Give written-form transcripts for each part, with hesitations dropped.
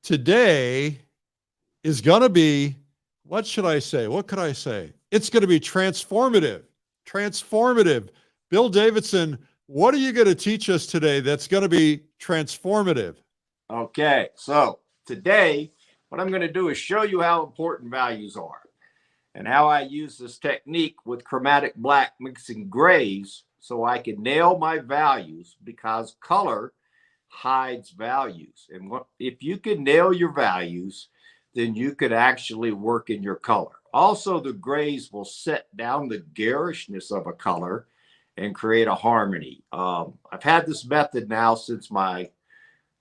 today is going to be, what should I say? What could I say? It's going to be transformative. Transformative. Bill Davidson, what are you going to teach us today that's going to be transformative? Okay, so today, what I'm going to do is show you how important values are and how I use this technique with chromatic black mixing grays so I can nail my values, because color hides values. And if you can nail your values, then you could actually work in your color. Also, the grays will set down the garishness of a color and create a harmony. I've had this method now since my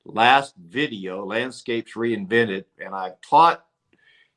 last video, Landscapes Reinvented, and I've taught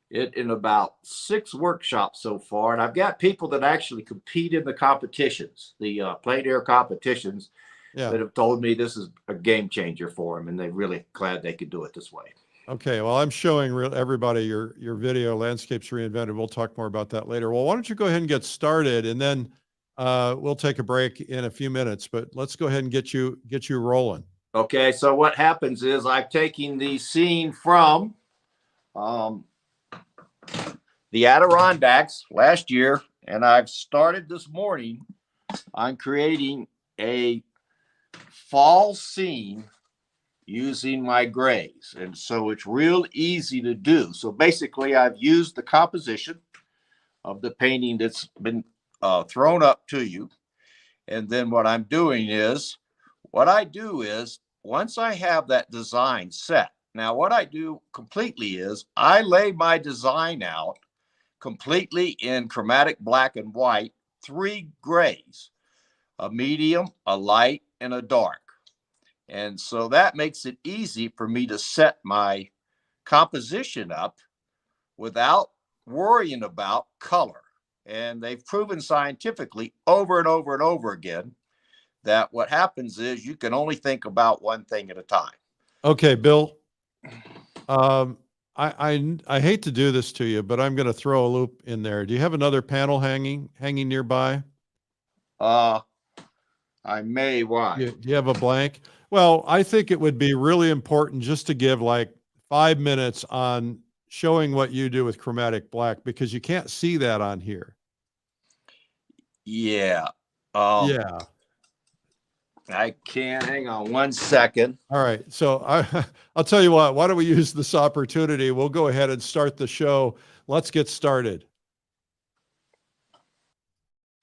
it in about 6 workshops so far. And I've got people that actually compete in the competitions, the plein air competitions, that have told me this is a game changer for them, and they're really glad they could do it this way. Okay, well, I'm showing everybody your video, Landscapes Reinvented. We'll talk more about that later. Well, why don't you go ahead and get started, and then we'll take a break in a few minutes. But let's go ahead and get you rolling. Okay, so what happens is I've taken the scene from the Adirondacks last year, and I've started this morning on creating a fall scene using my grays. And so it's real easy to do. So basically, I've used the composition of the painting that's been thrown up to you. And then what I do is, once I have that design set, now what I do completely is I lay my design out completely in chromatic black and white, 3 grays, a medium, a light, and a dark. And so that makes it easy for me to set my composition up without worrying about color. And they've proven scientifically over and over and over again that what happens is you can only think about one thing at a time. Okay, Bill. I hate to do this to you, but I'm going to throw a loop in there. Do you have another panel hanging nearby? I may. Why? Do you have a blank? Well, I think it would be really important just to give like 5 minutes on showing what you do with chromatic black, because you can't see that on here. Yeah. Yeah. I can. Hang on one second. All right. So I'll tell you what, why don't we use this opportunity? We'll go ahead and start the show. Let's get started.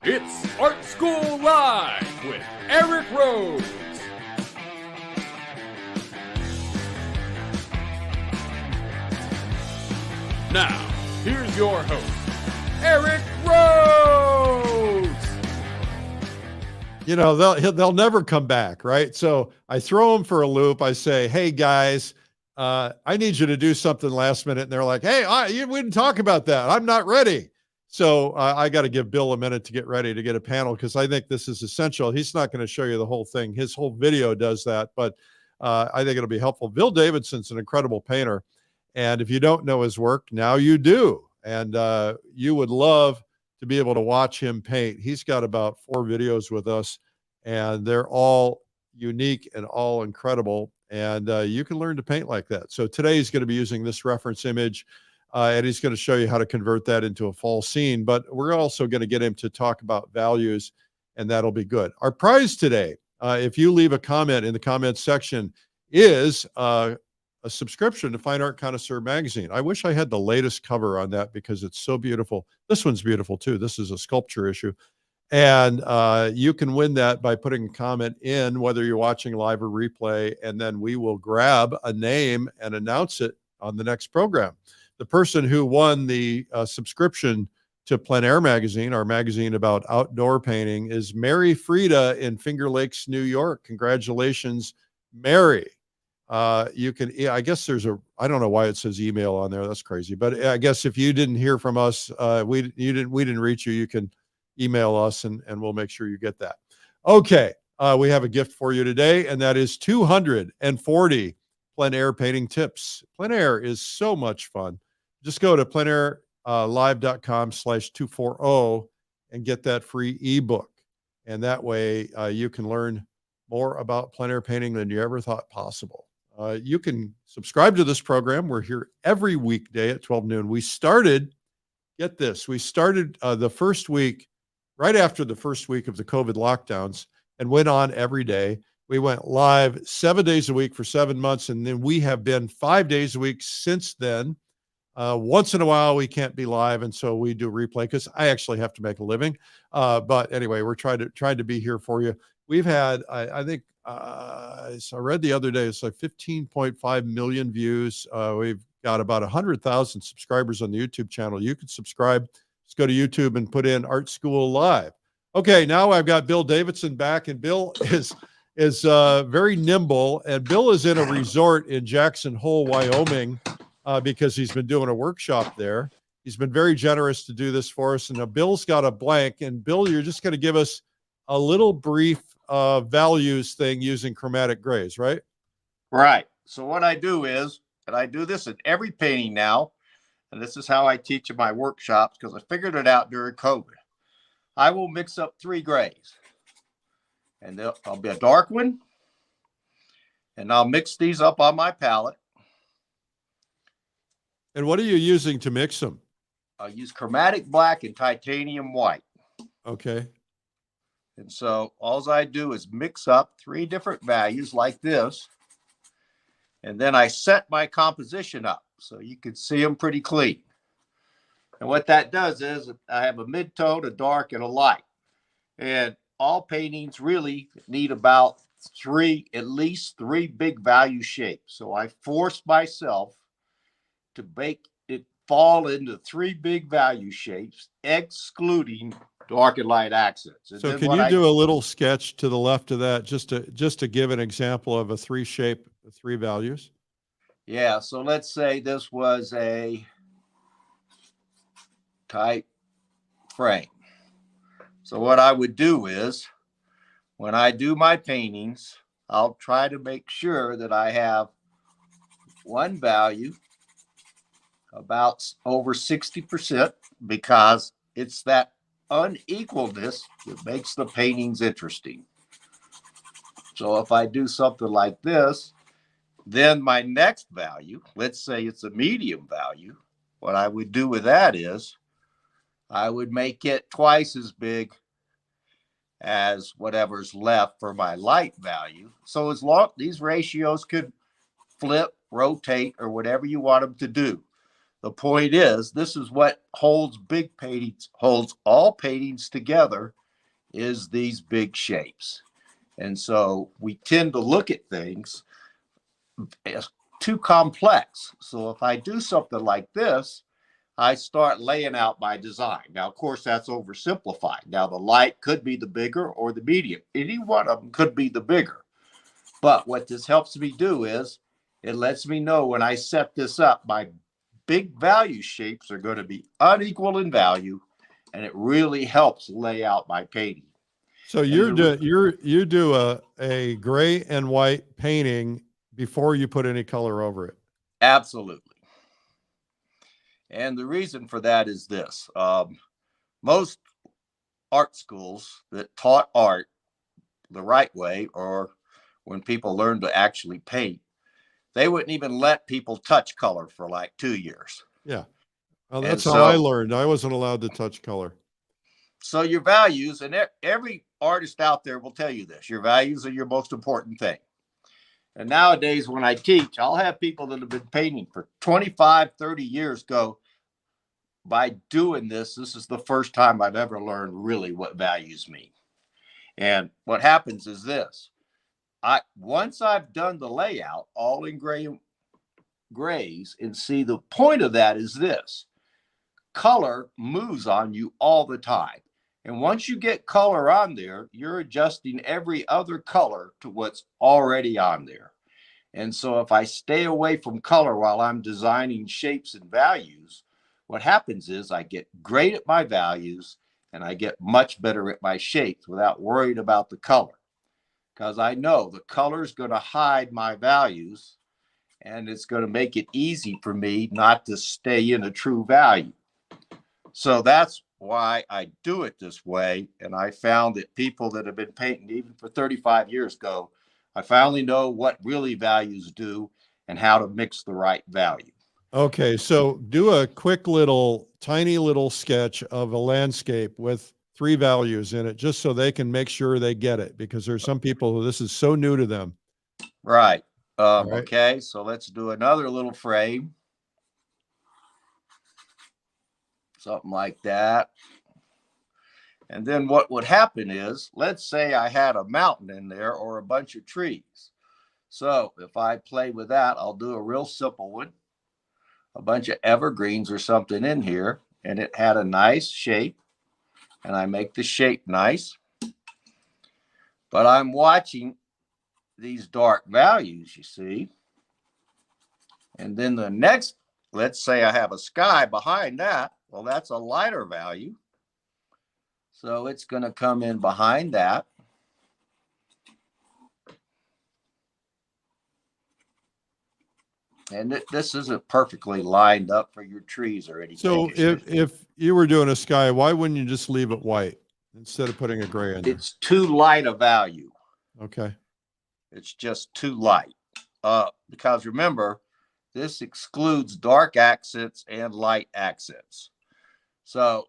It's Art School Live with Eric Rose. Now, here's your host, Eric Rose. You know, they'll never come back, right? So I throw them for a loop. I say, hey, guys, I need you to do something last minute. And they're like, hey, we didn't talk about that. I'm not ready. So I got to give Bill a minute to get ready to get a panel, because I think this is essential. He's not going to show you the whole thing. His whole video does that, but I think it'll be helpful. Bill Davidson's an incredible painter. And if you don't know his work, now you do. And you would love to be able to watch him paint. He's got about 4 videos with us, and they're all unique and all incredible. And you can learn to paint like that. So today he's going to be using this reference image, and he's going to show you how to convert that into a fall scene. But we're also going to get him to talk about values, and that'll be good. Our prize today, if you leave a comment in the comments section, is a subscription to Fine Art Connoisseur magazine. I wish I had the latest cover on that, because it's so beautiful. This one's beautiful too. This is a sculpture issue. And you can win that by putting a comment in, whether you're watching live or replay, and then we will grab a name and announce it on the next program. The person who won the subscription to Plein Air magazine, our magazine about outdoor painting, is Mary Frieda in Finger Lakes, New York. Congratulations, Mary. You can, I guess I don't know why it says email on there. That's crazy. But I guess if you didn't hear from us, we didn't reach you, you can email us and we'll make sure you get that. Okay. We have a gift for you today, and that is 240 plein air painting tips. Plein air is so much fun. Just go to pleinairlive.com/240 and get that free ebook. And that way you can learn more about plein air painting than you ever thought possible. You can subscribe to this program. We're here every weekday at 12 noon. We started, get this, we started the first week, right after the first week of the COVID lockdowns, and went on every day. We went live 7 days a week for 7 months, and then we have been 5 days a week since then. Once in a while, we can't be live, and so we do replay because I actually have to make a living. But anyway, we're trying to be here for you. We've had, I think, so I read the other day, it's like 15.5 million views. We've got about 100,000 subscribers on the YouTube channel. You can subscribe. Just go to YouTube and put in Art School Live. Okay, now I've got Bill Davidson back, and Bill is very nimble, and Bill is in a resort in Jackson Hole, Wyoming, because he's been doing a workshop there. He's been very generous to do this for us. And now Bill's got a blank. And Bill, you're just going to give us a little brief values thing using chromatic grays, right? Right. So what I do is, and I do this in every painting now, and this is how I teach in my workshops because I figured it out during COVID. I will mix up 3 grays. And there'll be a dark one. And I'll mix these up on my palette. And what are you using to mix them? I'll use chromatic black and titanium white. Okay. And so all I do is mix up 3 different values like this. And then I set my composition up so you can see them pretty clean. And what that does is I have a mid-tone, a dark, and a light. And all paintings really need about at least three big value shapes. So I forced myself to make it fall into 3 big value shapes, excluding dark and light accents. And so can you do a little sketch to the left of that, just to give an example of a 3 shape, 3 values? Yeah. So let's say this was a type frame. So what I would do is when I do my paintings, I'll try to make sure that I have one value about over 60% because it's that unequalness that makes the paintings interesting. So if I do something like this, then my next value, let's say it's a medium value, what I would do with that is I would make it twice as big as whatever's left for my light value. So as long these ratios could flip, rotate, or whatever you want them to do. The point is, this is what holds big paintings, holds all paintings together, is these big shapes. And so we tend to look at things as too complex. So if I do something like this, I start laying out my design. Now, of course, that's oversimplified. Now, the light could be the bigger or the medium. Any one of them could be the bigger. But what this helps me do is it lets me know when I set this up, my big value shapes are going to be unequal in value, and it really helps lay out my painting. So you do a gray and white painting before you put any color over it. Absolutely. And the reason for that is this. Most art schools that taught art the right way, or when people learn to actually paint, they wouldn't even let people touch color for like 2 years. Yeah. Well, that's how I learned. I wasn't allowed to touch color. So your values, and every artist out there will tell you this, your values are your most important thing. And nowadays when I teach, I'll have people that have been painting for 25, 30 years go, by doing this, this is the first time I've ever learned really what values mean. And what happens is this. Once I've done the layout all in grays, and see, the point of that is this: color moves on you all the time. And once you get color on there, you're adjusting every other color to what's already on there. And so if I stay away from color while I'm designing shapes and values, what happens is I get great at my values and I get much better at my shapes without worrying about the color. Because I know the color is going to hide my values, and it's going to make it easy for me not to stay in a true value. So that's why I do it this way. And I found that people that have been painting even for 35 years go, I finally know what really values do and how to mix the right value. Okay, so do a quick little, tiny little sketch of a landscape with 3 values in it, just so they can make sure they get it, because there's some people who this is so new to them. Right. All right. Okay, so let's do another little frame. Something like that. And then what would happen is, let's say I had a mountain in there or a bunch of trees. So if I play with that, I'll do a real simple one. A bunch of evergreens or something in here, and it had a nice shape, and I make the shape nice. But I'm watching these dark values, you see. And then the next, let's say I have a sky behind that. Well, that's a lighter value. So it's going to come in behind that. And this isn't perfectly lined up for your trees or anything. So if you were doing a sky, why wouldn't you just leave it white instead of putting a gray in there? It's too light a value. Okay. It's just too light. Because remember, this excludes dark accents and light accents. So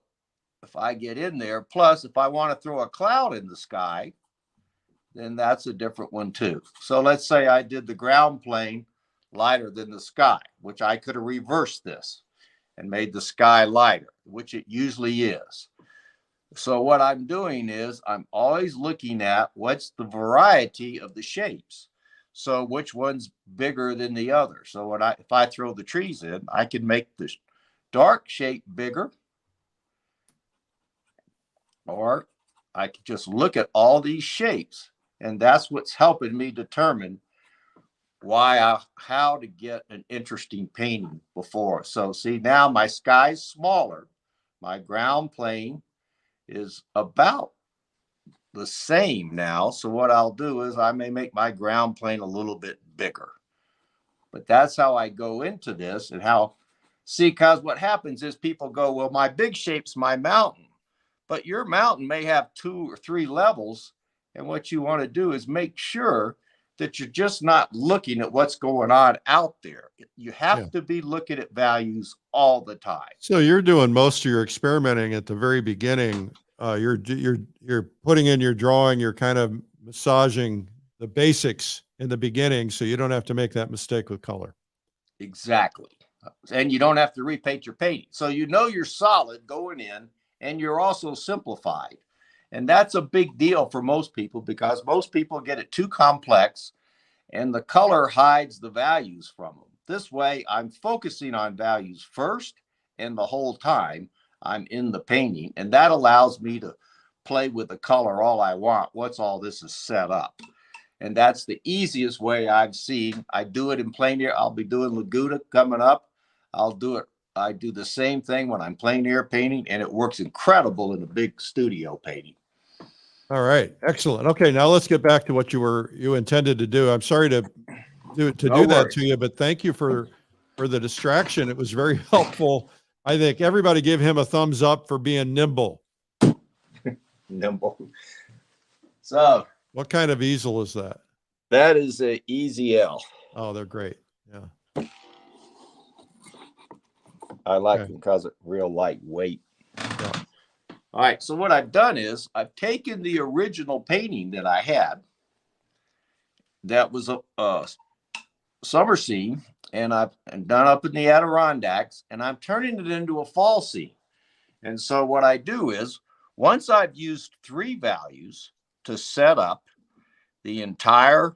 if I get in there, plus if I want to throw a cloud in the sky, then that's a different one too. So let's say I did the ground plane lighter than the sky, which I could have reversed this and made the sky lighter, which it usually is. So what I'm doing is I'm always looking at what's the variety of the shapes. So which one's bigger than the other. So if I throw the trees in, I can make the dark shape bigger, or I can just look at all these shapes, and that's what's helping me determine how to get an interesting painting before. So see, now my sky's smaller. My ground plane is about the same now. So what I'll do is I may make my ground plane a little bit bigger. But that's how I go into this, and because what happens is people go, well, my big shape's my mountain. But your mountain may have 2 or 3 levels. And what you want to do is make sure that you're just not looking at what's going on out there. You have to be looking at values all the time. So you're doing most of your experimenting at the very beginning. You're putting in your drawing, you're kind of massaging the basics in the beginning, so you don't have to make that mistake with color. Exactly. And you don't have to repaint your painting. So you know you're solid going in, and you're also simplified. And that's a big deal for most people, because most people get it too complex and the color hides the values from them. This way, I'm focusing on values first, and the whole time I'm in the painting. And that allows me to play with the color all I want once all this is set up. And that's the easiest way I've seen. I do it in plein air. I'll be doing Laguna coming up. I do the same thing when I'm plein air painting, and it works incredible in a big studio painting. All right, excellent. Okay, now let's get back to what you intended to do. I'm sorry to do that to you, but thank you for the distraction. It was very helpful. I think everybody give him a thumbs up for being nimble. Nimble. So, what kind of easel is that? That is a EZL. Oh, they're great. Yeah. I like them because it's real lightweight. Yeah. All right, so what I've done is I've taken the original painting that I had that was a summer scene, and I've done up in the Adirondacks, and I'm turning it into a fall scene. And so what I do is, once I've used 3 values to set up the entire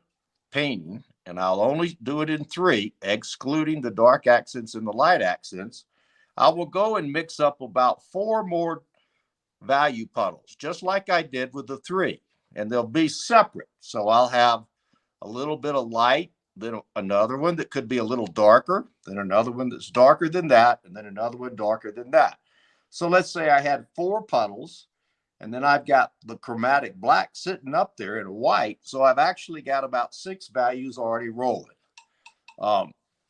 painting, and I'll only do it in 3, excluding the dark accents and the light accents, I will go and mix up about 4 more value puddles, just like I did with the 3, and they'll be separate. So I'll have a little bit of light, then another one that could be a little darker, then another one that's darker than that, and then another one darker than that. So let's say I had 4 puddles, and then I've got the chromatic black sitting up there in white. So I've actually got about 6 values already rolling.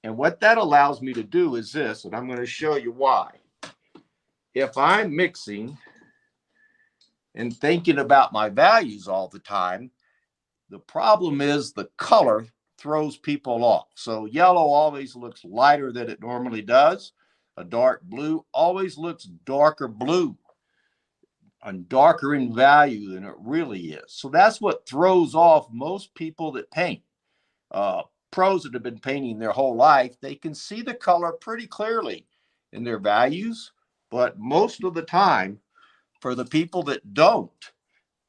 And what that allows me to do is this, and I'm going to show you why. If I'm mixing and thinking about my values all the time, The problem is the color throws people off. So yellow always looks lighter than it normally does. A dark blue always looks darker blue and darker in value than it really is. So that's what throws off most people that paint. Pros that have been painting their whole life, they can see the color pretty clearly in their values, but most of the time, for the people that don't,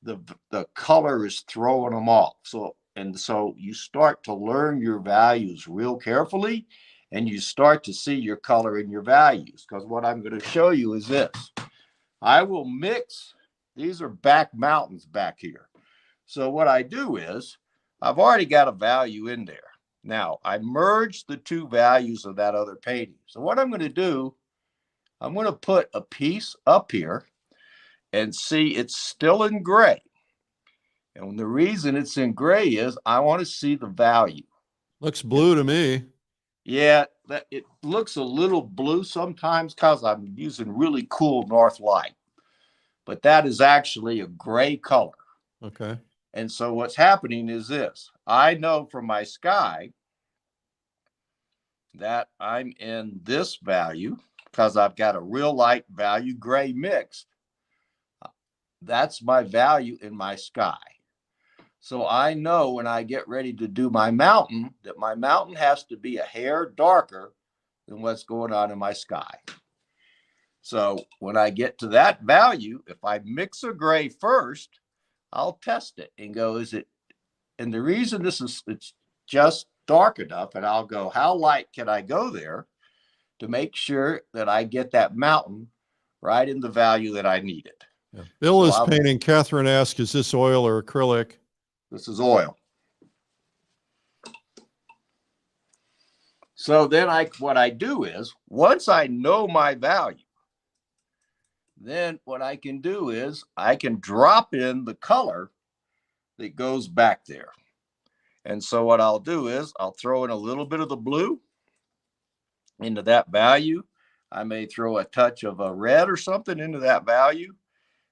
the color is throwing them off. So you start to learn your values real carefully, and you start to see your color in your values. Because what I'm going to show you is this. I will mix, these are back mountains back here. So what I do is, I've already got a value in there. Now, I merged the two values of that other painting. So what I'm going to do, I'm going to put a piece up here and see it's still in gray. And the reason it's in gray is I want to see the value. Looks blue to me. Yeah, it looks a little blue sometimes because I'm using really cool north light. But that is actually a gray color. Okay. And so what's happening is this. I know from my sky that I'm in this value because I've got a real light value gray mixed. That's my value in my sky. So I know when I get ready to do my mountain that my mountain has to be a hair darker than what's going on in my sky. So when I get to that value, if I mix a gray first, I'll test it and go, is it, and the reason it's just dark enough, and I'll go, how light can I go there to make sure that I get that mountain right in the value that I need it. Yeah. Bill is painting. Catherine asks, is this oil or acrylic? This is oil. So then what I do is, once I know my value, then what I can do is I can drop in the color that goes back there. And so what I'll do is I'll throw in a little bit of the blue into that value. I may throw a touch of a red or something into that value,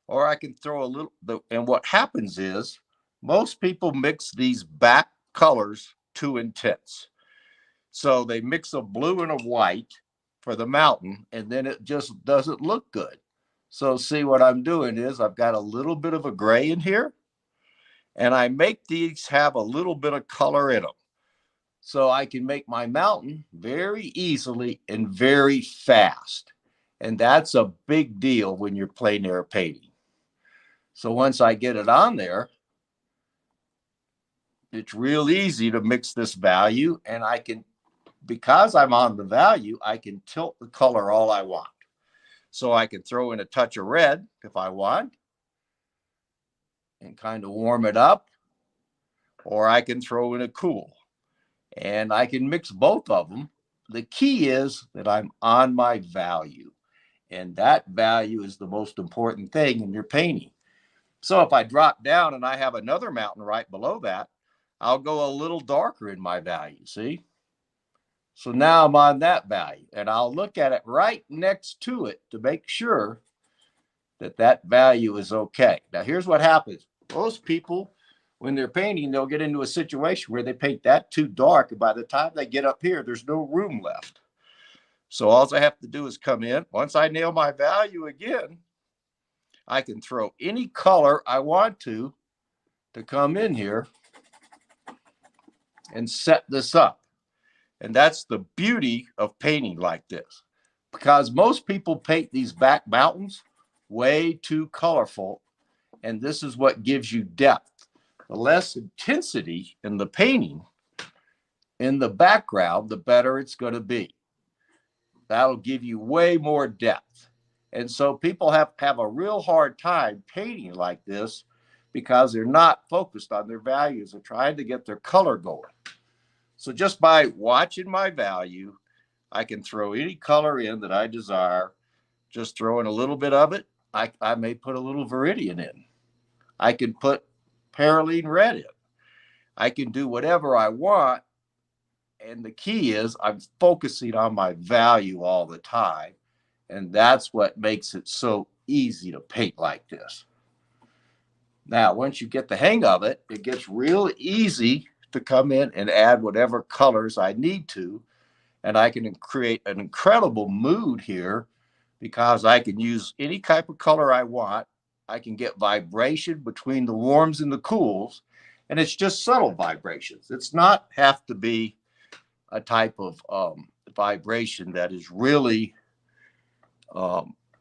or I can throw a little, and what happens is most people mix these back colors too intense. So they mix a blue and a white for the mountain, and then it just doesn't look good. So see, what I'm doing is I've got a little bit of a gray in here, and I make these have a little bit of color in them. So I can make my mountain very easily and very fast. And that's a big deal when you're plein air painting. So once I get it on there, it's real easy to mix this value, and I can, because I'm on the value, I can tilt the color all I want. So I can throw in a touch of red if I want and kind of warm it up, or I can throw in a cool, and I can mix both of them. The key is that I'm on my value, and that value is the most important thing in your painting. So if I drop down and I have another mountain right below that, I'll go a little darker in my value, see? So now I'm on that value, and I'll look at it right next to it to make sure that that value is okay. Now, here's what happens. Most people, when they're painting, they'll get into a situation where they paint that too dark, and by the time they get up here, there's no room left. So all I have to do is come in. Once I nail my value again, I can throw any color I want to come in here and set this up. And that's the beauty of painting like this, because most people paint these back mountains way too colorful, and this is what gives you depth. The less intensity in the painting in the background, the better it's going to be. That'll give you way more depth. And so people have a real hard time painting like this because they're not focused on their values. They're trying to get their color going. So just by watching my value, I can throw any color in that I desire. Just throw in a little bit of it. I may put a little Viridian in. I can put Paraline red in. I can do whatever I want. And the key is I'm focusing on my value all the time. And that's what makes it so easy to paint like this. Now, once you get the hang of it, it gets real easy to come in and add whatever colors I need to. And I can create an incredible mood here because I can use any type of color I want. I can get vibration between the warms and the cools, and it's just subtle vibrations. It's not have to be a type of vibration that is really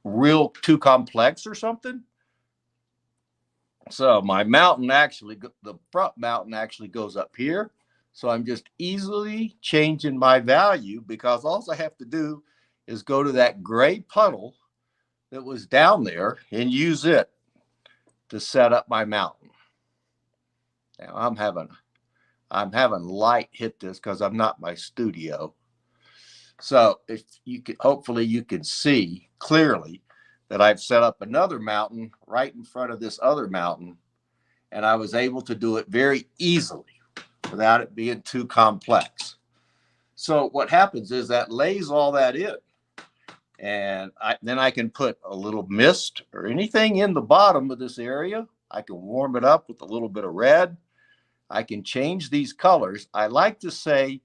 real too complex or something. So my mountain actually, the front mountain actually goes up here. So I'm just easily changing my value because all I have to do is go to that gray puddle that was down there and use it to set up my mountain. Now I'm having light hit this because I'm not in my studio. So if you can, hopefully you can see clearly that I've set up another mountain right in front of this other mountain, and I was able to do it very easily without it being too complex. So what happens is that lays all that in, and then I can put a little mist or anything in the bottom of this area. I can warm it up with a little bit of red. I can change these colors. I like to say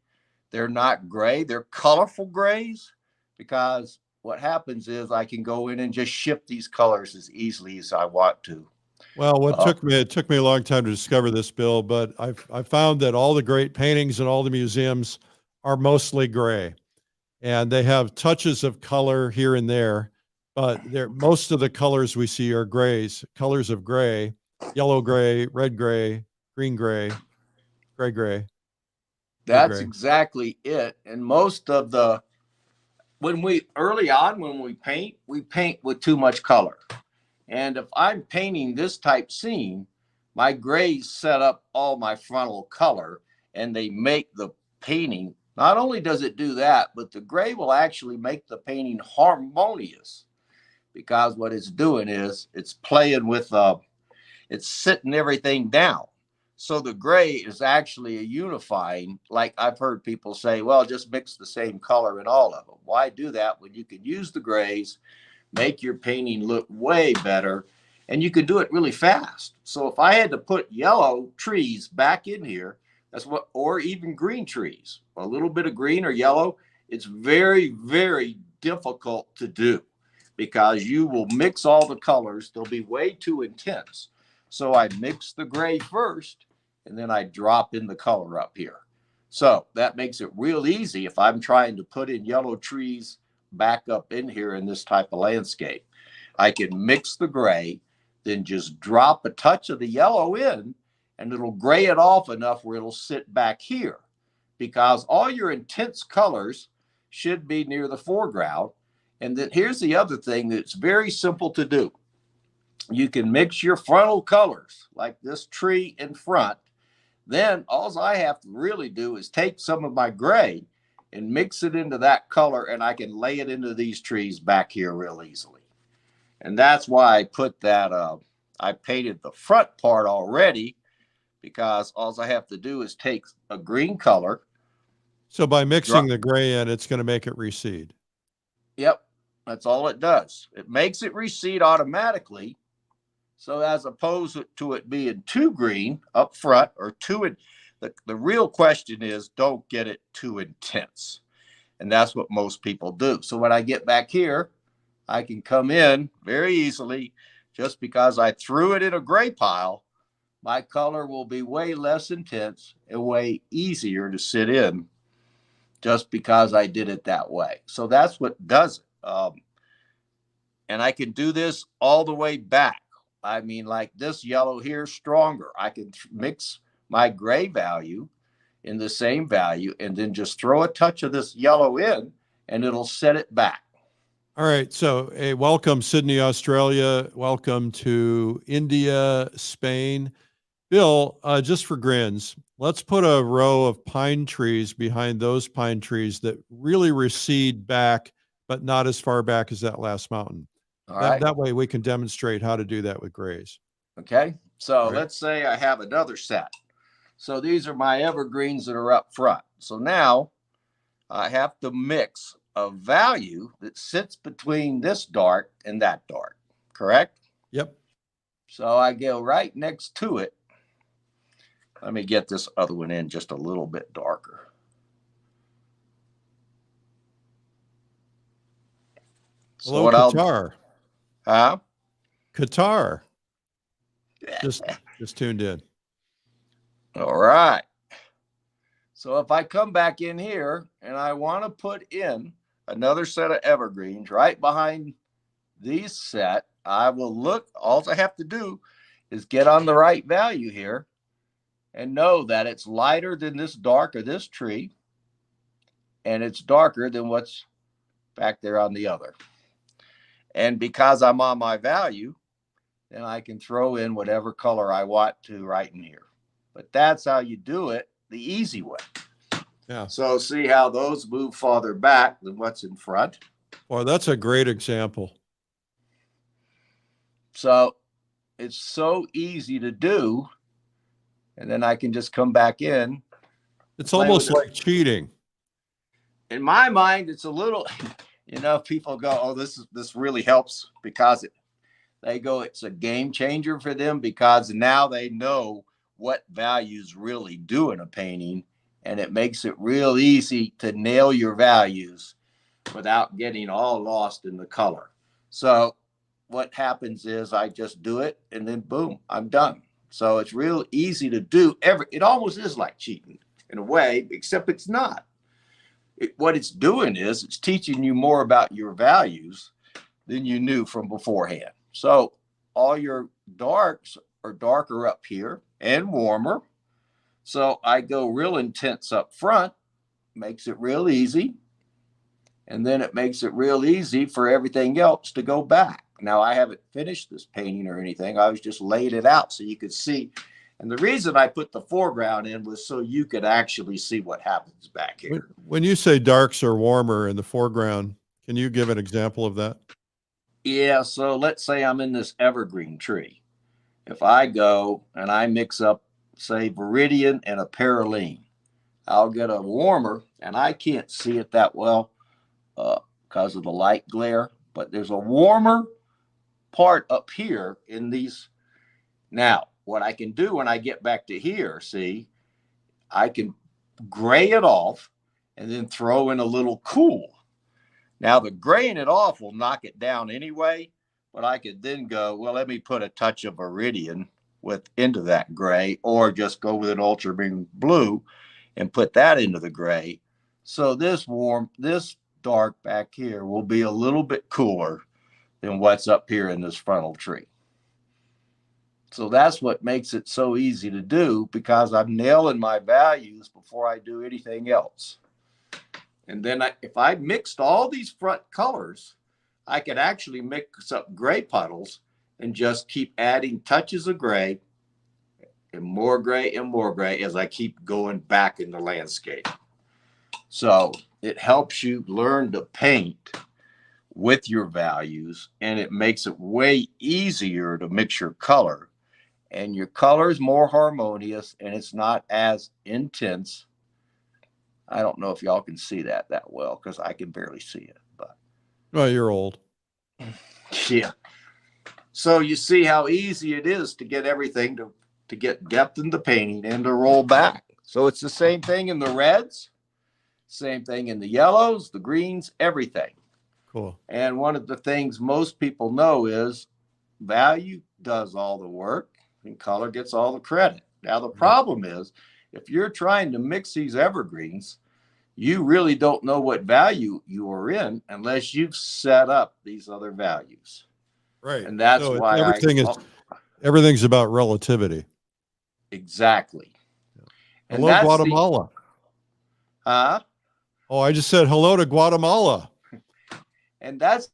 they're not gray, they're colorful grays, because what happens is I can go in and just shift these colors as easily as I want to. Well, it took me a long time to discover this, Bill, but I found that all the great paintings in all the museums are mostly gray, and they have touches of color here and there, but most of the colors we see are grays, colors of gray, yellow gray, red gray, green gray, gray gray. That's exactly it. And most of the, early on when we paint with too much color. And if I'm painting this type scene, my grays set up all my frontal color, and they make the painting, not only does it do that, but the gray will actually make the painting harmonious, because what it's doing is it's playing with, it's sitting everything down. So the gray is actually a unifying, like I've heard people say, well, just mix the same color in all of them. Why do that when you can use the grays, make your painting look way better, and you can do it really fast? So if I had to put yellow trees back in here, or even green trees, a little bit of green or yellow, it's very, very difficult to do because you will mix all the colors. They'll be way too intense. So I mix the gray first, and then I drop in the color up here. So that makes it real easy if I'm trying to put in yellow trees back up in here in this type of landscape. I can mix the gray, then just drop a touch of the yellow in, and it'll gray it off enough where it'll sit back here, because all your intense colors should be near the foreground. And then here's the other thing that's very simple to do. You can mix your frontal colors like this tree in front. Then all I have to really do is take some of my gray and mix it into that color, and I can lay it into these trees back here real easily. And that's why I put that, I painted the front part already, because all I have to do is take a green color. So by mixing the gray in, it's going to make it recede. Yep, that's all it does. It makes it recede automatically. So as opposed to it being too green up front or the real question is, don't get it too intense. And that's what most people do. So when I get back here, I can come in very easily. Just because I threw it in a gray pile, my color will be way less intense and way easier to sit in, just because I did it that way. So that's what does it. And I can do this all the way back. I mean, like this yellow here, stronger. I can mix my gray value in the same value and then just throw a touch of this yellow in, and it'll set it back. All right. So welcome, Sydney, Australia. Welcome to India, Spain. Bill, just for grins, let's put a row of pine trees behind those pine trees that really recede back, but not as far back as that last mountain. That way we can demonstrate how to do that with grays. Okay. So let's say I have another set. So these are my evergreens that are up front. So now I have to mix a value that sits between this dark and that dark, correct? Yep. So I go right next to it. Let me get this other one in just a little bit darker. So Hello, what Qatar. huh? Qatar. Just tuned in. All right. So if I come back in here and I want to put in another set of evergreens right behind these set, I will look. All I have to do is get on the right value here and know that it's lighter than this dark of this tree, and it's darker than what's back there on the other. And because I'm on my value, then I can throw in whatever color I want to right in here. But that's how you do it the easy way. Yeah. So see how those move farther back than what's in front. Boy, that's a great example. So it's so easy to do. And then I can just come back in. It's almost like cheating. In my mind, it's a little, people go, oh, this really helps because it's a game changer for them because now they know what values really do in a painting, and it makes it real easy to nail your values without getting all lost in the color. So what happens is I just do it and then boom, I'm done. So it's real easy to do. It almost is like cheating in a way, except it's not. What it's doing is it's teaching you more about your values than you knew from beforehand. So all your darks are darker up here and warmer. So I go real intense up front, makes it real easy. And then it makes it real easy for everything else to go back. Now, I haven't finished this painting or anything. I was just laid it out so you could see. And the reason I put the foreground in was so you could actually see what happens back here. When you say darks are warmer in the foreground, can you give an example of that? Yeah, so let's say I'm in this evergreen tree. If I go and I mix up, say, Viridian and a Paraline, I'll get a warmer, and I can't see it that well because of the light glare, but there's a warmer part up here in these. Now, what I can do when I get back to here, see, I can gray it off and then throw in a little cool. Now, the graying it off will knock it down anyway, but I could then go, well, let me put a touch of Viridian into that gray, or just go with an ultramarine blue and put that into the gray. So this dark back here will be a little bit cooler than what's up here in this frontal tree. So that's what makes it so easy to do, because I'm nailing my values before I do anything else. And then if I mixed all these front colors, I could actually mix up gray puddles and just keep adding touches of gray and more gray as I keep going back in the landscape. So it helps you learn to paint with your values, and it makes it way easier to mix your color. And your color is more harmonious, and it's not as intense. I don't know if y'all can see that well, because I can barely see it. But well, you're old. Yeah. So you see how easy it is to get everything to get depth in the painting and to roll back. So it's the same thing in the reds, same thing in the yellows, the greens, everything. Cool. And one of the things most people know is value does all the work and color gets all the credit. Now, the problem is, if you're trying to mix these evergreens, you really don't know what value you are in unless you've set up these other values. Right. And that's so why everything's about relativity. Exactly. And hello, Guatemala. Huh? Oh, I just said hello to Guatemala. And that's.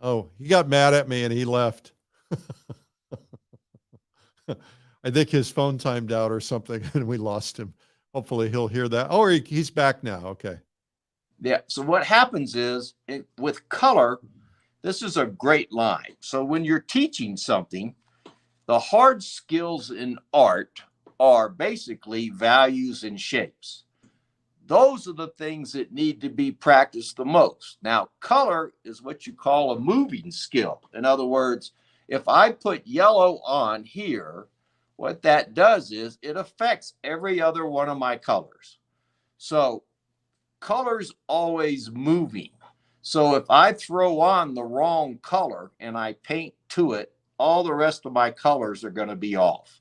Oh, he got mad at me and he left. I think his phone timed out or something and we lost him. Hopefully he'll hear that. Oh, he's back now. Okay. Yeah. So what happens is with color, this is a great line. So when you're teaching something, the hard skills in art are basically values and shapes. Those are the things that need to be practiced the most. Now, color is what you call a moving skill. In other words, if I put yellow on here, what that does is it affects every other one of my colors. So color's always moving. So if I throw on the wrong color and I paint to it, all the rest of my colors are going to be off.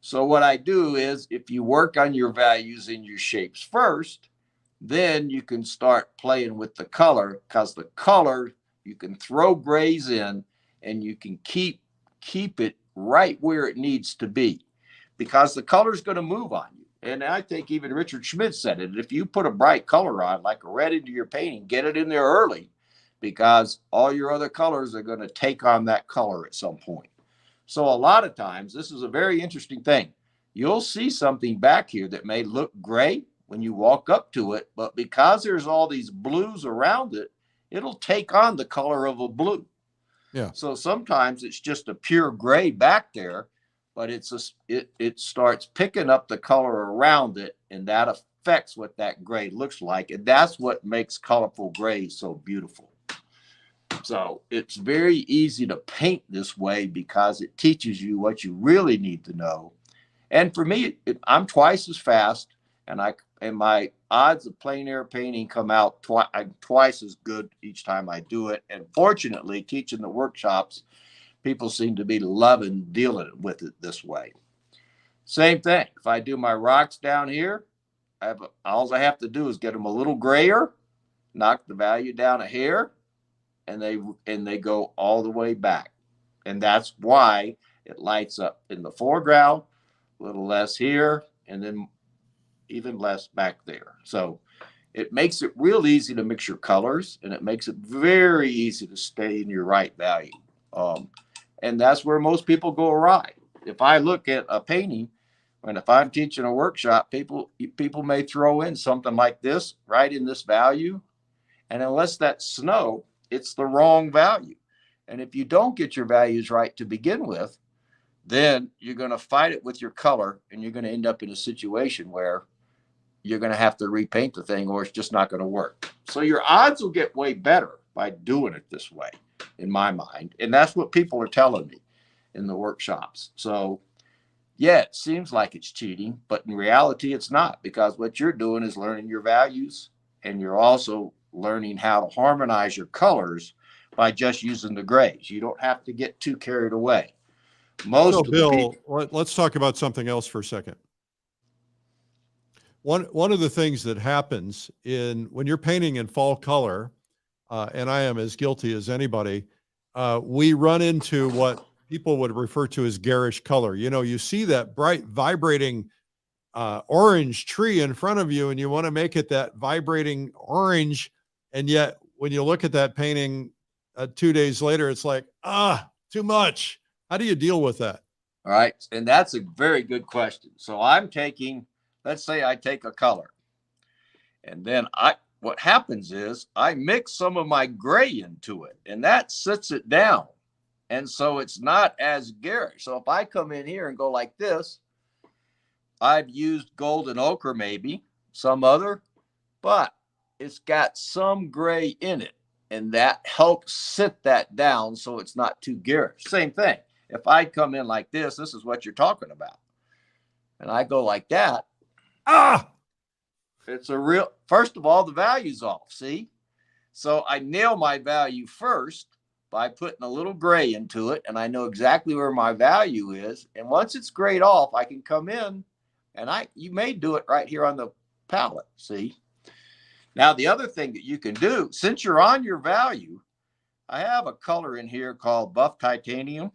So what I do is if you work on your values and your shapes first, then you can start playing with the color, because the color, you can throw grays in and you can keep it right where it needs to be, because the color is going to move on you. And I think even Richard Schmidt said it. If you put a bright color on, like a red, into your painting, get it in there early, because all your other colors are going to take on that color at some point. So a lot of times, this is a very interesting thing. You'll see something back here that may look gray when you walk up to it, but because there's all these blues around it, it'll take on the color of a blue. Yeah. So sometimes it's just a pure gray back there, but it starts picking up the color around it, and that affects what that gray looks like. And that's what makes colorful grays so beautiful. So it's very easy to paint this way because it teaches you what you really need to know. And for me, I'm twice as fast, and my odds of plein air painting come out twice as good each time I do it. And fortunately, teaching the workshops, people seem to be loving dealing with it this way. Same thing. If I do my rocks down here, all I have to do is get them a little grayer, knock the value down a hair, and they go all the way back. And that's why it lights up in the foreground, a little less here, and then even less back there. So it makes it real easy to mix your colors, and it makes it very easy to stay in your right value. And that's where most people go awry. If I look at a painting, and if I'm teaching a workshop, people may throw in something like this right in this value, and unless that's snow, it's the wrong value. And if you don't get your values right to begin with, then you're going to fight it with your color, and you're going to end up in a situation where you're going to have to repaint the thing, or it's just not going to work. So your odds will get way better by doing it this way, in my mind. And that's what people are telling me in the workshops. So yeah, it seems like it's cheating, but in reality, it's not, because what you're doing is learning your values, and you're also learning how to harmonize your colors by just using the grays. You don't have to get too carried away. So Bill, let's talk about something else for a second. One of the things that happens when you're painting in fall color, and I am as guilty as anybody, we run into what people would refer to as garish color. You see that bright, vibrating orange tree in front of you, and you want to make it that vibrating orange. And yet when you look at that painting 2 days later, it's like, too much. How do you deal with that? All right. And that's a very good question. So let's say I take a color, and then what happens is I mix some of my gray into it, and that sits it down. And so it's not as garish. So if I come in here and go like this, I've used golden ochre, maybe some other, but it's got some gray in it, and that helps sit that down so it's not too garish. Same thing. If I come in like this is what you're talking about, and I go like that, it's first of all, the value's off, see? So I nail my value first by putting a little gray into it, and I know exactly where my value is. And once it's grayed off, I can come in, and you may do it right here on the palette, see? Now, the other thing that you can do, since you're on your value, I have a color in here called buff titanium.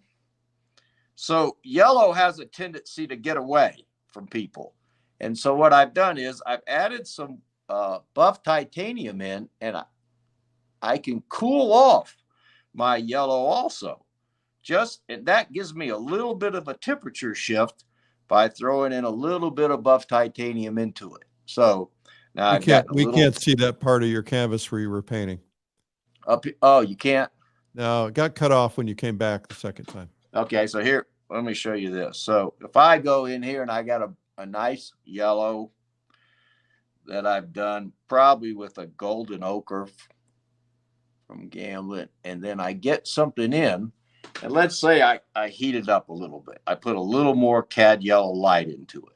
So yellow has a tendency to get away from people. And so what I've done is I've added some buff titanium in, and I can cool off my yellow also. And that gives me a little bit of a temperature shift by throwing in a little bit of buff titanium into it. So now we can't see that part of your canvas where you were painting. Oh, you can't? No, it got cut off when you came back the second time. Okay, so here, let me show you this. So if I go in here and I got a nice yellow that I've done probably with a golden ochre from Gambling, and then I get something in, And let's say I heat it up a little bit. I put a little more cad yellow light into it.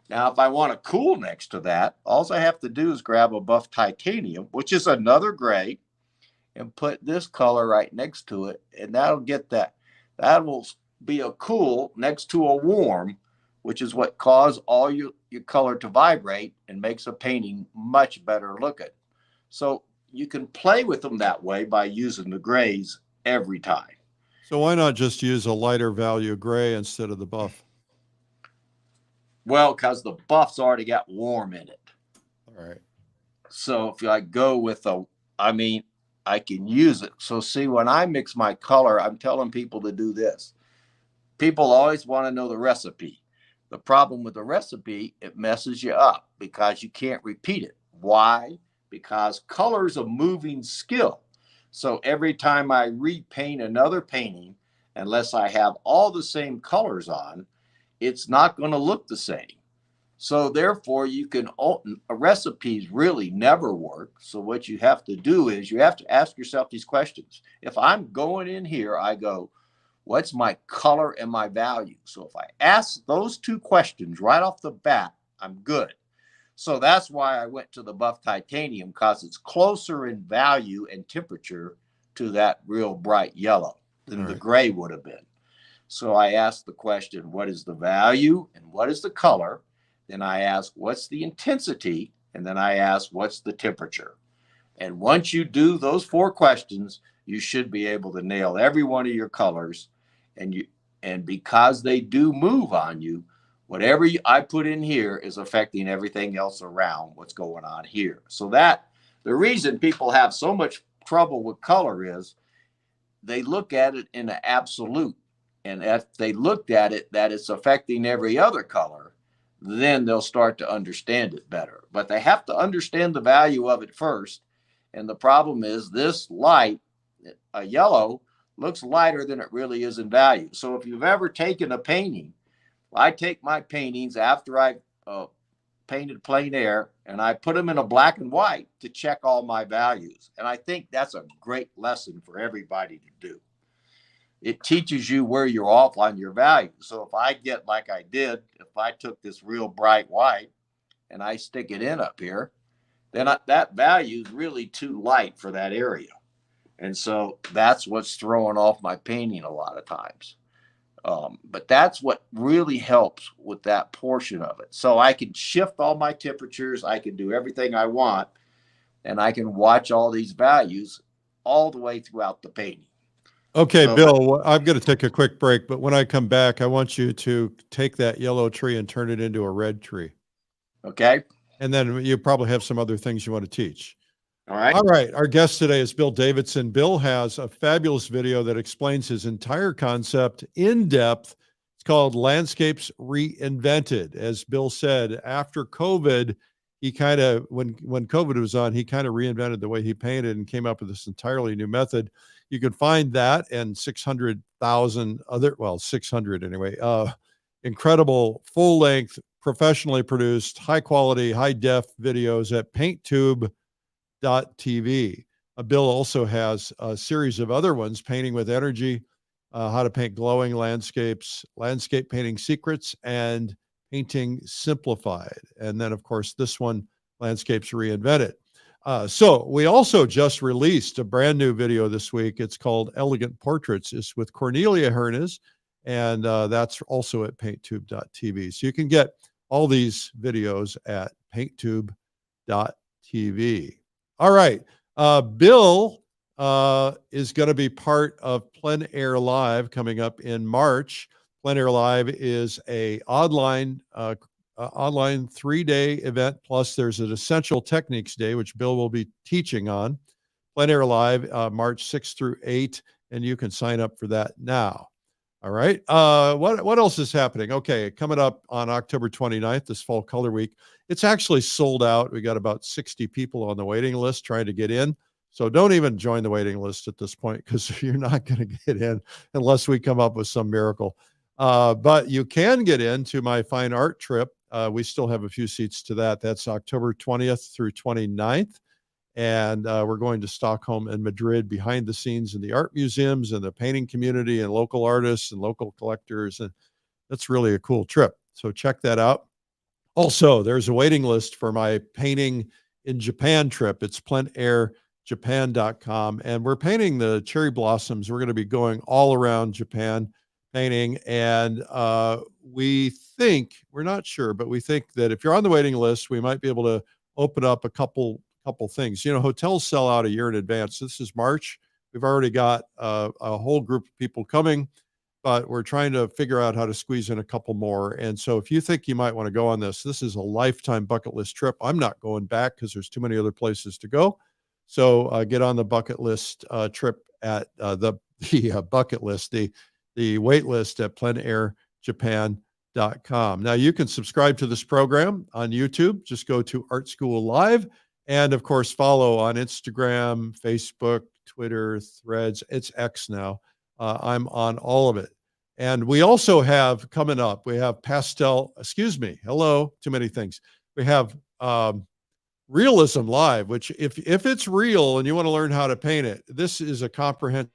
Now, if I want to cool next to that, all I have to do is grab a buff titanium, which is another gray, and put this color right next to it. And that'll get that. That will be a cool next to a warm, which is what causes all your color to vibrate and makes a painting much better looking. So you can play with them that way by using the grays every time. So why not just use a lighter value gray instead of the buff? Well, because the buff's already got warm in it. All right. So if I go with I can use it. So see, when I mix my color, I'm telling people to do this. People always want to know the recipe. The problem with the recipe, it messes you up because you can't repeat it. Why? Because color is a moving skill. So every time I repaint another painting, unless I have all the same colors on, it's not going to look the same. So therefore, recipes really never work. So what you have to do is you have to ask yourself these questions. If I'm going in here, I go, what's my color and my value? So if I ask those two questions right off the bat, I'm good. So that's why I went to the buff titanium, because it's closer in value and temperature to that real bright yellow than the gray would have been. So I asked the question, what is the value and what is the color? Then I ask, what's the intensity? And then I ask, what's the temperature? And once you do those 4 questions, you should be able to nail every one of your colors. And because they do move on you, whatever I put in here is affecting everything else around what's going on here. So that the reason people have so much trouble with color is they look at it in an absolute. And if they looked at it that it's affecting every other color, then they'll start to understand it better. But they have to understand the value of it first. And the problem is this light, a yellow, looks lighter than it really is in value. So if you've ever taken a painting, I take my paintings after I've painted plein air and I put them in a black and white to check all my values. And I think that's a great lesson for everybody to do. It teaches you where you're off on your value. So if I get like I did, if I took this real bright white and I stick it in up here, then that value is really too light for that area. And so that's what's throwing off my painting a lot of times. But that's what really helps with that portion of it. So I can shift all my temperatures. I can do everything I want. And I can watch all these values all the way throughout the painting. Okay, so, Bill, I'm going to take a quick break, but when I come back, I want you to take that yellow tree and turn it into a red tree. Okay. And then you probably have some other things you want to teach. All right. All right. Our guest today is Bill Davidson. Bill has a fabulous video that explains his entire concept in depth. It's called Landscapes Reinvented. As Bill said, after COVID, he kind of, when COVID was on, he kind of reinvented the way he painted and came up with this entirely new method. You can find that and 600,000 other, well, 600 anyway, incredible full-length, professionally produced, high-quality, high-def videos at PaintTube.tv. Bill also has a series of other ones, Painting with Energy, How to Paint Glowing Landscapes, Landscape Painting Secrets, and Painting Simplified. And then, of course, this one, Landscapes Reinvented. So we also just released a brand new video this week. It's called Elegant Portraits. It's with Cornelia Hernes, and that's also at PaintTube.tv. So you can get all these videos at PaintTube.tv. All right. Bill is going to be part of Plein Air Live coming up in March. Plein Air Live is a online 3-day event, plus there's an Essential Techniques Day, which Bill will be teaching on. Plein Air Live, March 6th through 8th, and you can sign up for that now. All right. What else is happening? Okay, coming up on October 29th, this Fall Color Week. It's actually sold out. We got about 60 people on the waiting list trying to get in. So don't even join the waiting list at this point, because you're not going to get in unless we come up with some miracle. But you can get into my fine art trip. We still have a few seats to that. That's October 20th through 29th. And we're going to Stockholm and Madrid, behind the scenes in the art museums and the painting community and local artists and local collectors. And that's really a cool trip. So check that out. Also, there's a waiting list for my painting in Japan trip. It's pleinairjapan.com. And we're painting the cherry blossoms. We're going to be going all around Japan painting. And we're not sure, but we think that if you're on the waiting list, we might be able to open up a couple things. Hotels sell out a year in advance. This is March. We've already got a whole group of people coming, but we're trying to figure out how to squeeze in a couple more. And so if you think you might want to go on this is a lifetime bucket list trip. I'm not going back because there's too many other places to go. So get on the bucket list trip at the bucket list, the wait list at pleinairjapan.com. Now you can subscribe to this program on YouTube. Just go to Art School Live. And of course, follow on Instagram, Facebook, Twitter, Threads. It's X now. I'm on all of it. And we also have coming up, we have too many things. We have Realism Live, which if it's real and you want to learn how to paint it, this is a comprehensive.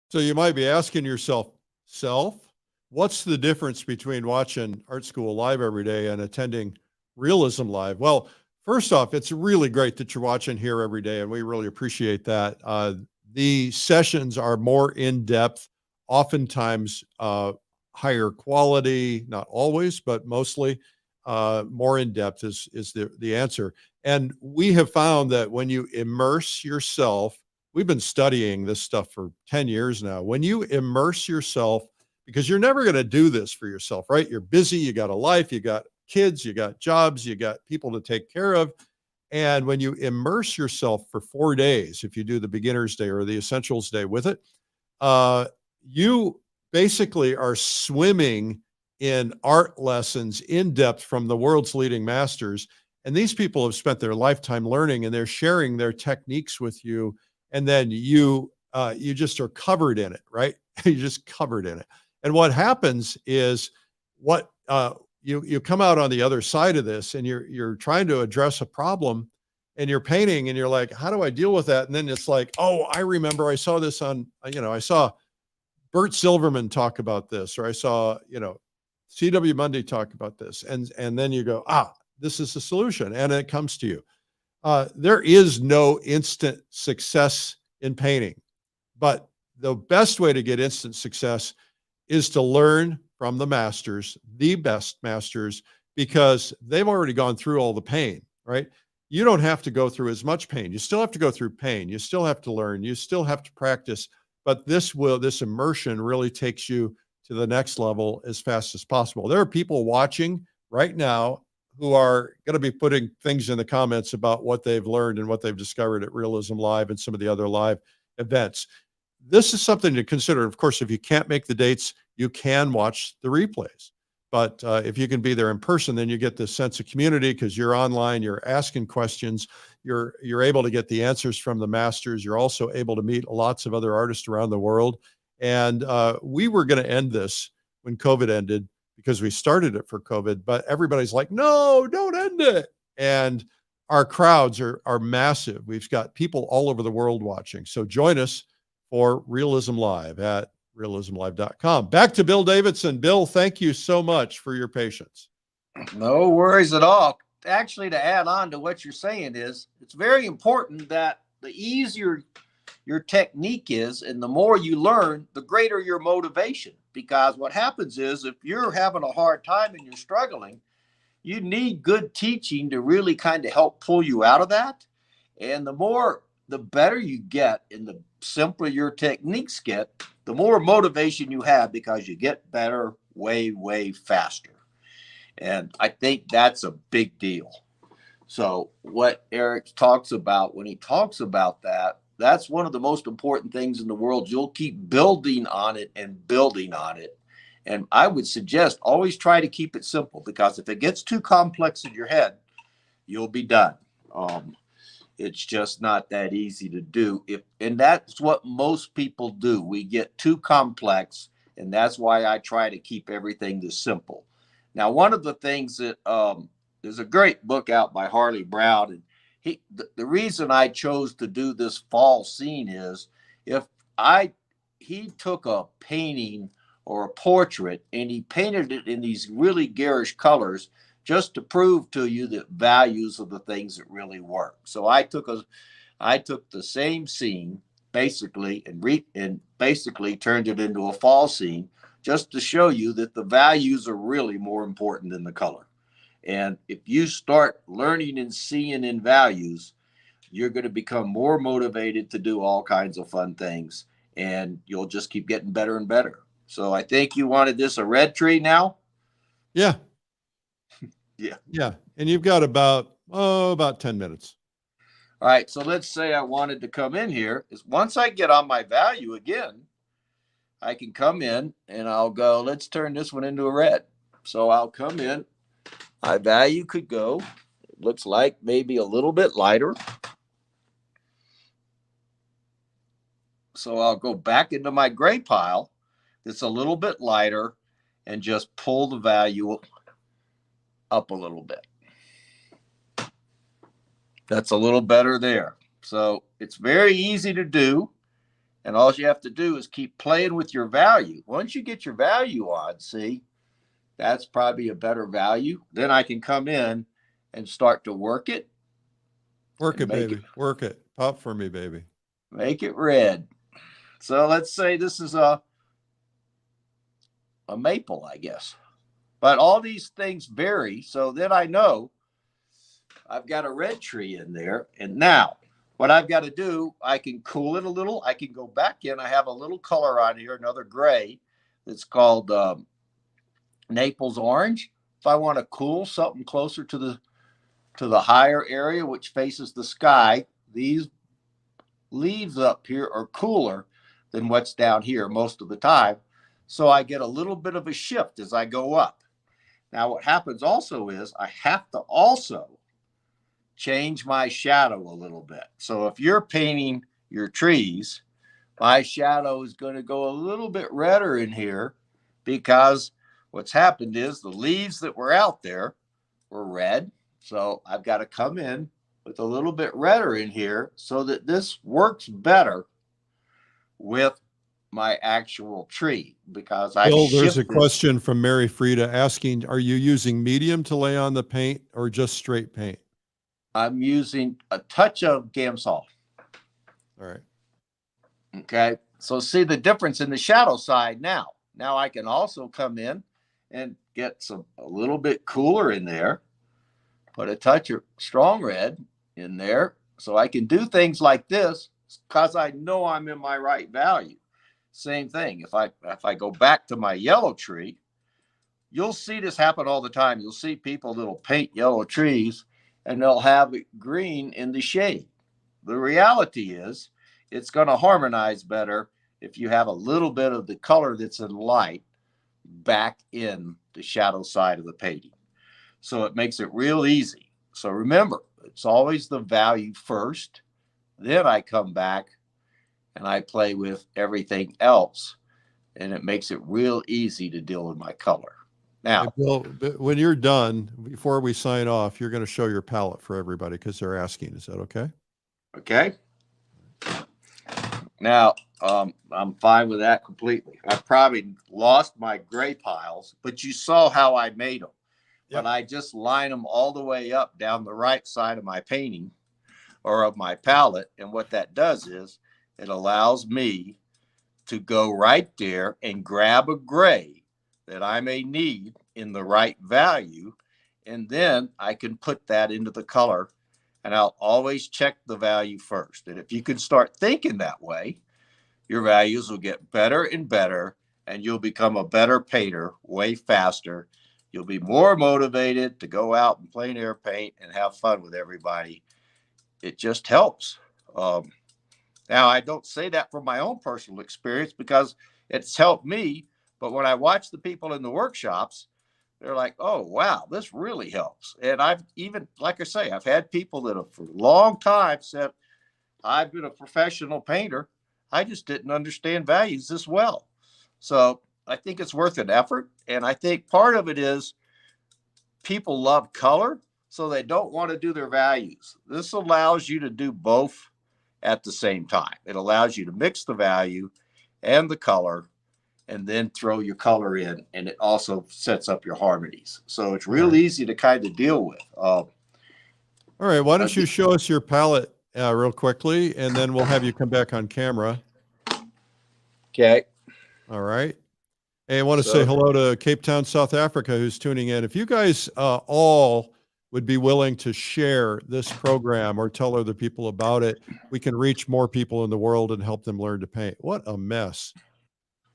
So you might be asking yourself, what's the difference between watching Art School Live every day and attending Realism Live? Well, first off, it's really great that you're watching here every day, and we really appreciate that. The sessions are more in-depth, oftentimes higher quality, not always, but mostly more in-depth is the answer. And we have found that when you immerse yourself, we've been studying this stuff for 10 years now. When you immerse yourself, because you're never going to do this for yourself, right? You're busy, you got a life, you got kids, you got jobs, you got people to take care of. And when you immerse yourself for 4 days, if you do the beginner's day or the essentials day with it, you basically are swimming in art lessons in depth from the world's leading masters. And these people have spent their lifetime learning, and they're sharing their techniques with you. And then you just are covered in it, right? You're just covered in it. And what happens is you come out on the other side of this, and you're trying to address a problem, and you're painting, and you're like, how do I deal with that? And then it's like, oh, I remember I saw this on, I saw Bert Silverman talk about this, or I saw, C.W. Mundy talk about this. And then you go, this is the solution. And it comes to you. There is no instant success in painting, but the best way to get instant success is to learn from the masters, the best masters, because they've already gone through all the pain, right? You don't have to go through as much pain. You still have to go through pain. You still have to learn. You still have to practice. But this immersion really takes you to the next level as fast as possible. There are people watching right now who are going to be putting things in the comments about what they've learned and what they've discovered at Realism Live and some of the other live events. This is something to consider. Of course, if you can't make the dates, you can watch the replays. But if you can be there in person, then you get this sense of community because you're online, you're asking questions, you're able to get the answers from the masters. You're also able to meet lots of other artists around the world. And we were going to end this when COVID ended because we started it for COVID, but everybody's like, no, don't end it. And our crowds are massive. We've got people all over the world watching. So join us for Realism Live at realismlive.com. Back to Bill Davidson. Bill, thank you so much for your patience. No worries at all. Actually, to add on to what you're saying is, it's very important that the easier your technique is and the more you learn, the greater your motivation. Because what happens is if you're having a hard time and you're struggling, you need good teaching to really kind of help pull you out of that. And the better you get and the simpler your techniques get, the more motivation you have because you get better way, way faster. And I think that's a big deal. So what Eric talks about when he talks about that, that's one of the most important things in the world. You'll keep building on it and building on it. And I would suggest always try to keep it simple, because if it gets too complex in your head, you'll be done. It's just not that easy to do. And that's what most people do. We get too complex, and that's why I try to keep everything this simple. Now, one of the things that there's a great book out by Harley Brown, and the reason I chose to do this fall scene is he took a painting or a portrait and he painted it in these really garish colors just to prove to you the values of the things that really work. So I took the same scene basically and basically turned it into a fall scene just to show you that the values are really more important than the color. And if you start learning and seeing in values, you're going to become more motivated to do all kinds of fun things, and you'll just keep getting better and better. So I think you wanted this a red tree now? Yeah. Yeah. Yeah. And you've got about 10 minutes. All right. So let's say I wanted to come in here. Is once I get on my value again, I can come in and I'll go, let's turn this one into a red. So I'll come in. My value could go, it looks like maybe a little bit lighter. So I'll go back into my gray pile that's a little bit lighter and just pull the value up a little bit. That's a little better there. So it's very easy to do. And all you have to do is keep playing with your value. Once you get your value on, see, that's probably a better value. Then I can come in and start to work it. Work it, baby. Work it. Pop for me, baby. Make it red. So let's say this is a maple, I guess. But all these things vary. So then I know I've got a red tree in there. And now what I've got to do, I can cool it a little. I can go back in. I have a little color on here, another gray that's called Naples orange. If I want to cool something closer to the higher area, which faces the sky, these leaves up here are cooler than what's down here most of the time. So I get a little bit of a shift as I go up. Now what happens also is I have to also change my shadow a little bit. So if you're painting your trees, my shadow is going to go a little bit redder in here, because what's happened is the leaves that were out there were red. So I've got to come in with a little bit redder in here so that this works better with my actual tree, because Bill, there's a question from Mary Frieda asking, are you using medium to lay on the paint or just straight paint? I'm using a touch of Gamsol. All right. Okay. So see the difference in the shadow side now. Now I can also come in and get a little bit cooler in there. Put a touch of strong red in there so I can do things like this because I know I'm in my right value. Same thing. If I go back to my yellow tree, you'll see this happen all the time. You'll see people that'll paint yellow trees and they'll have it green in the shade. The reality is it's going to harmonize better if you have a little bit of the color that's in light back in the shadow side of the painting. So it makes it real easy. So remember, it's always the value first. Then I come back and I play with everything else. And it makes it real easy to deal with my color. Now, Hey, Bill, when you're done, before we sign off, you're going to show your palette for everybody because they're asking. Is that okay? Okay. Now, I'm fine with that completely. I probably lost my gray piles, but you saw how I made them. Yep. But I just line them all the way up down the right side of my painting or of my palette. And what that does is it allows me to go right there and grab a gray that I may need in the right value. And then I can put that into the color. And I'll always check the value first. And if you can start thinking that way, your values will get better and better, and you'll become a better painter way faster. You'll be more motivated to go out and plein air paint and have fun with everybody. It just helps. Now, I don't say that from my own personal experience because it's helped me. But when I watch the people in the workshops, they're like, oh, wow, this really helps. And I've even, like I say, I've had people that have for a long time said, I've been a professional painter. I just didn't understand values this well. So I think it's worth an effort. And I think part of it is people love color, so they don't want to do their values. This allows you to do both at the same time. It allows you to mix the value and the color and then throw your color in, and it also sets up your harmonies. So it's real easy to kind of deal with. All right. Why don't you show us your palette real quickly, and then we'll have you come back on camera. Okay. All right. Hey, I want to say hello to Cape Town, South Africa, who's tuning in. If you guys all would be willing to share this program or tell other people about it, we can reach more people in the world and help them learn to paint. What a mess.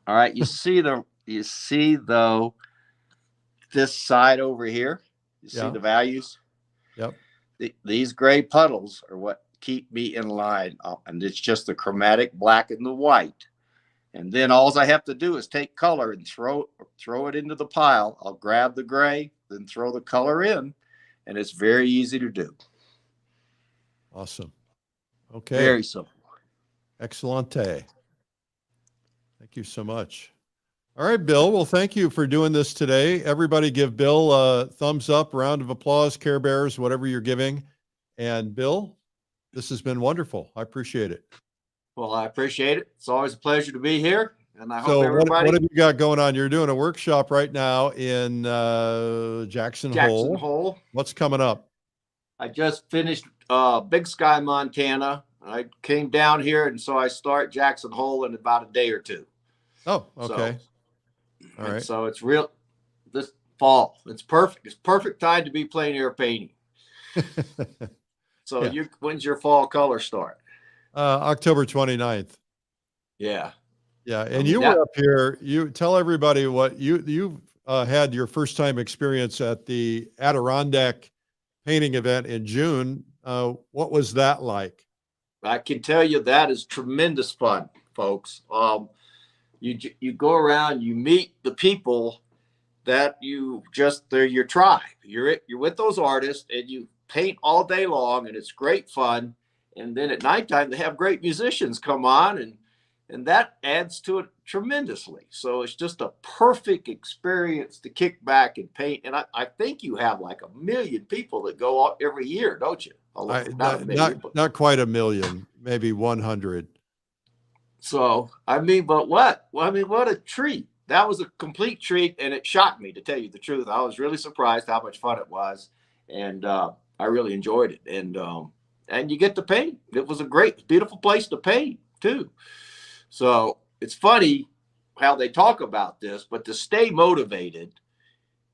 All right. You see though, this side over here, you see the values? Yep. These gray puddles are what keep me in line. And it's just the chromatic black and the white. And then all I have to do is take color and throw it into the pile. I'll grab the gray, then throw the color in, and it's very easy to do. Awesome. Okay. Very simple. Excellente. Thank you so much. All right, Bill. Well, thank you for doing this today. Everybody give Bill a thumbs up, round of applause, Care Bears, whatever you're giving. And Bill, this has been wonderful. I appreciate it. Well, I appreciate it. It's always a pleasure to be here. And I hope everybody... what have you got going on? You're doing a workshop right now in Jackson Hole. What's coming up? I just finished Big Sky, Montana. I came down here, and so I start Jackson Hole in about a day or two. Oh, okay. All right. So it's real this fall. It's perfect. It's perfect time to be plein air painting. So when's your fall color start? October 29th. Yeah. Yeah. And you were up here. You tell everybody what you had your first time experience at the Adirondack painting event in June. What was that like? I can tell you that is tremendous fun, folks. You go around, you meet the people that they're your tribe. You're with those artists and you paint all day long, and it's great fun. And then at nighttime, they have great musicians come on, and that adds to it tremendously. So it's just a perfect experience to kick back and paint. And I think you have like 1 million people that go out every year, don't you? Not quite 1 million, maybe 100. So, but what? Well, what a treat. That was a complete treat, and it shocked me, to tell you the truth. I was really surprised how much fun it was, and I really enjoyed it. And you get to paint. It was a great, beautiful place to paint, too. So it's funny how they talk about this, but to stay motivated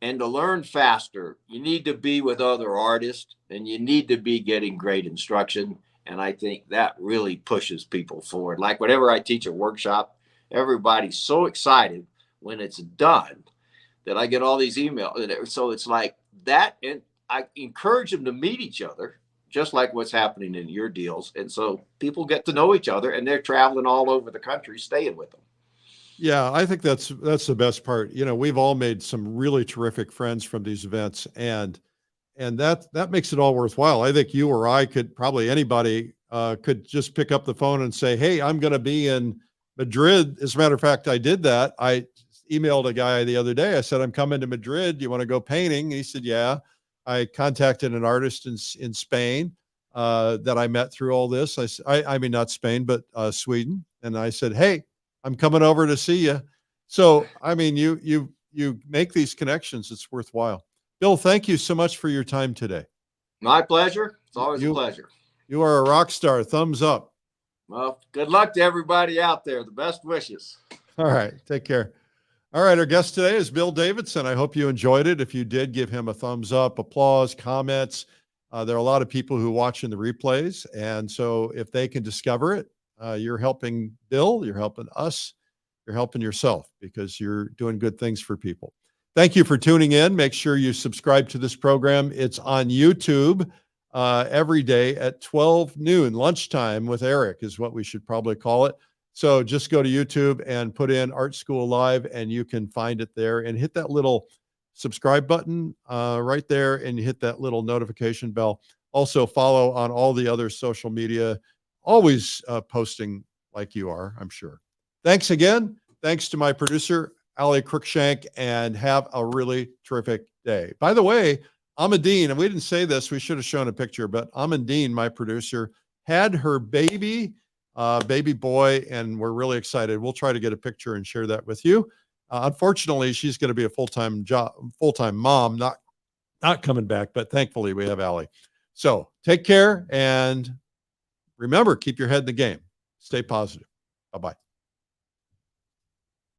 And to learn faster, you need to be with other artists and you need to be getting great instruction. And I think that really pushes people forward. Like whenever I teach a workshop, everybody's so excited when it's done that I get all these emails. So it's like that. And I encourage them to meet each other, just like what's happening in your deals. And so people get to know each other and they're traveling all over the country, staying with them. Yeah, I think that's the best part. You know, we've all made some really terrific friends from these events, and that makes it all worthwhile. I think you or I could, probably anybody could just pick up the phone and say, "Hey, I'm going to be in Madrid." As a matter of fact, I did that. I emailed a guy the other day. I said, "I'm coming to Madrid. Do you want to go painting?" And he said, "Yeah." I contacted an artist in Spain that I met through all this. I mean, not Spain, but Sweden. And I said, "Hey, I'm coming over to see you." So, I mean, you make these connections. It's worthwhile. Bill, thank you so much for your time today. My pleasure. It's always a pleasure. You are a rock star. Thumbs up. Well, good luck to everybody out there. The best wishes. All right. Take care. All right. Our guest today is Bill Davidson. I hope you enjoyed it. If you did, give him a thumbs up, applause, comments. There are a lot of people who watch in the replays. And so if they can discover it, you're helping Bill, you're helping us, you're helping yourself, because you're doing good things for people. Thank you for tuning in. Make sure you subscribe to this program. It's on YouTube every day at 12 noon, lunchtime with Eric is what we should probably call it. So just go to YouTube and put in Art School Live and you can find it there, and hit that little subscribe button right there and hit that little notification bell. Also follow on all the other social media, always posting like you are, I'm sure. Thanks again. Thanks to my producer, Ali Cruikshank, and have a really terrific day. By the way, Amandine, and we didn't say this, we should have shown a picture, but Amandine, my producer, had her baby boy, and we're really excited. We'll try to get a picture and share that with you. Unfortunately, she's going to be a full-time mom, not coming back, but thankfully we have Ali. So take care, and remember, keep your head in the game. Stay positive. Bye-bye.